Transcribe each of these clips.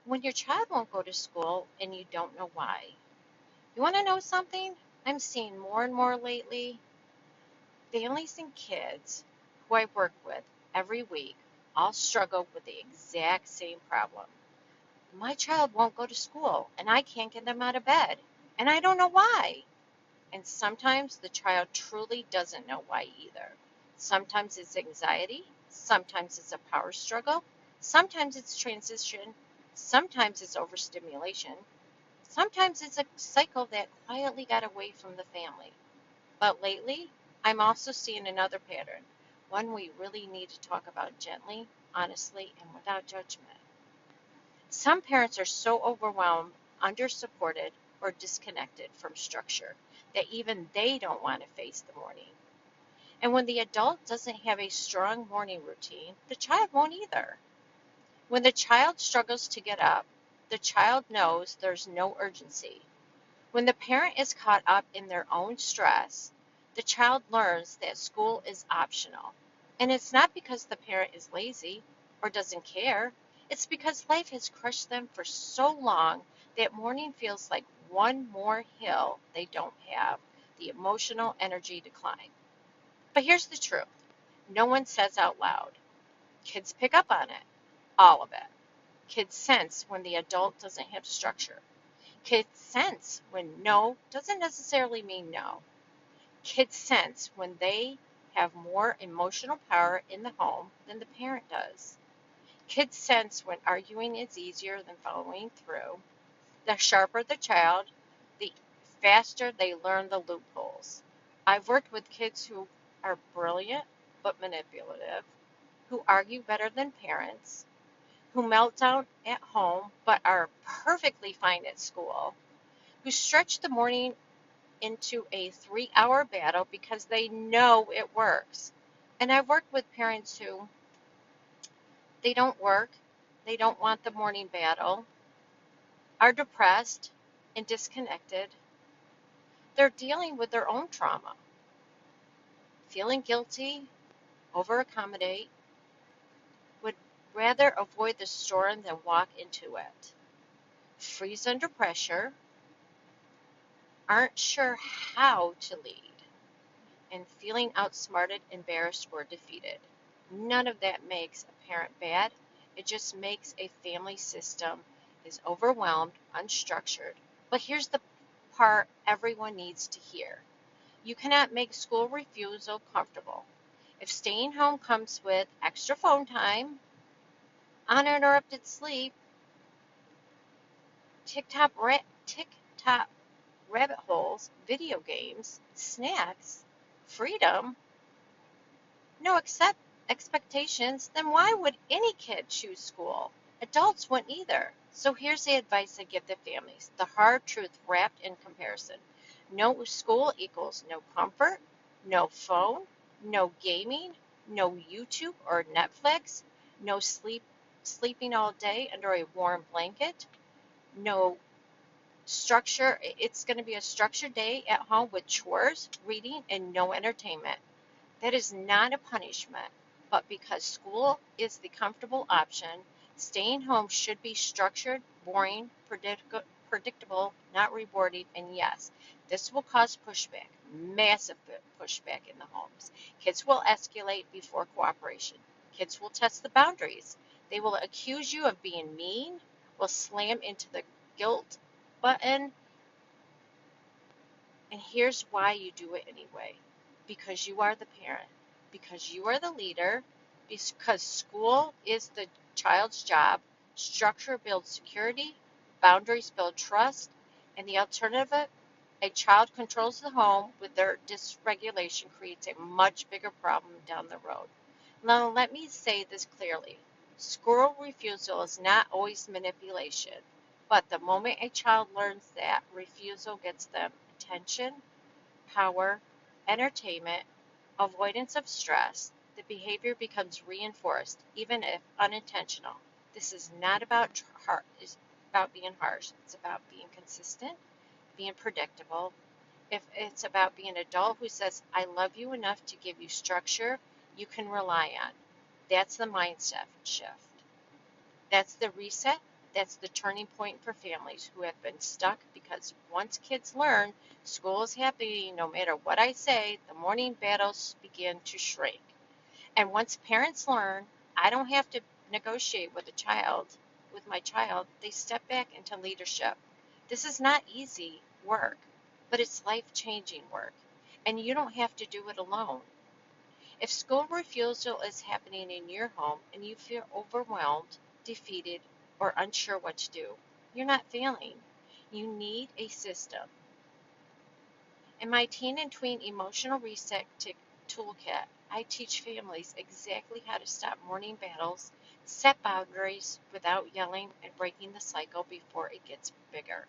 When your child won't go to school and you don't know why. You want to know something? I'm seeing more and more lately. Families and kids who I work with every week all struggle with the exact same problem. My child won't go to school and I can't get them out of bed. And I don't know why. And sometimes the child truly doesn't know why either. Sometimes it's anxiety, sometimes it's a power struggle, sometimes it's transition, sometimes it's overstimulation, sometimes it's a cycle that quietly got away from the family. But lately, I'm also seeing another pattern, one we really need to talk about gently, honestly, and without judgment. Some parents are so overwhelmed, undersupported, or disconnected from structure that even they don't want to face the morning. And when the adult doesn't have a strong morning routine, the child won't either. When the child struggles to get up, the child knows there's no urgency. When the parent is caught up in their own stress, the child learns that school is optional. And it's not because the parent is lazy or doesn't care, it's because life has crushed them for so long that morning feels like one more hill they don't have the emotional energy to climb. But here's the truth no one says out loud. Kids pick up on it, all of it. Kids sense when the adult doesn't have structure. Kids sense when no doesn't necessarily mean no. Kids sense when they have more emotional power in the home than the parent does. Kids sense when arguing is easier than following through. The sharper the child, the faster they learn the loopholes. I've worked with kids who are brilliant but manipulative, who argue better than parents, who melt down at home but are perfectly fine at school, who stretch the morning into a 3 hour battle because they know it works. And I've worked with parents who they don't work, they don't want the morning battle, are depressed and disconnected. They're dealing with their own trauma, feeling guilty, over accommodate, would rather avoid the storm than walk into it, freeze under pressure, aren't sure how to lead, and feeling outsmarted, embarrassed, or defeated. None of that makes a parent bad. It just makes a family system is overwhelmed, unstructured. But here's the part everyone needs to hear. You cannot make school refusal comfortable. If staying home comes with extra phone time, uninterrupted sleep, TikTok rabbit holes, video games, snacks, freedom, no expectations, then why would any kid choose school? Adults wouldn't either. So here's the advice I give the families, the hard truth wrapped in comparison. No school equals no comfort, no phone, no gaming, no YouTube or Netflix, no sleeping all day under a warm blanket, no structure. It's going to be a structured day at home with chores, reading, and no entertainment. That is not a punishment, but because school is the comfortable option, staying home should be structured, boring, predictable, not rewarding, and yes, this will cause pushback, massive pushback in the homes. Kids will escalate before cooperation. Kids will test the boundaries. They will accuse you of being mean, will slam into the guilt button, and here's why you do it anyway. Because you are the parent, because you are the leader, because school is the child's job, structure builds security, boundaries build trust, and the alternative, a child controls the home with their dysregulation creates a much bigger problem down the road. Now, let me say this clearly. School refusal is not always manipulation, but the moment a child learns that refusal gets them attention, power, entertainment, avoidance of stress, the behavior becomes reinforced, even if unintentional. This is not about it's about being harsh. It's about being consistent, being predictable. If it's about being an adult who says, I love you enough to give you structure you can rely on. That's the mindset shift. That's the reset. That's the turning point for families who have been stuck because once kids learn school is happening no matter what I say, the morning battles begin to shrink. And once parents learn I don't have to negotiate with my child, they step back into leadership. This is not easy work, but it's life-changing work. And you don't have to do it alone. If school refusal is happening in your home and you feel overwhelmed, defeated, or unsure what to do, you're not failing. You need a system. In my Teen and Tween Emotional Reset Toolkit, I teach families exactly how to stop morning battles, set boundaries without yelling and breaking the cycle before it gets bigger.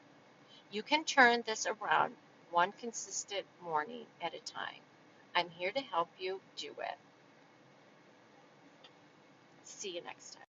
You can turn this around one consistent morning at a time. I'm here to help you do it. See you next time.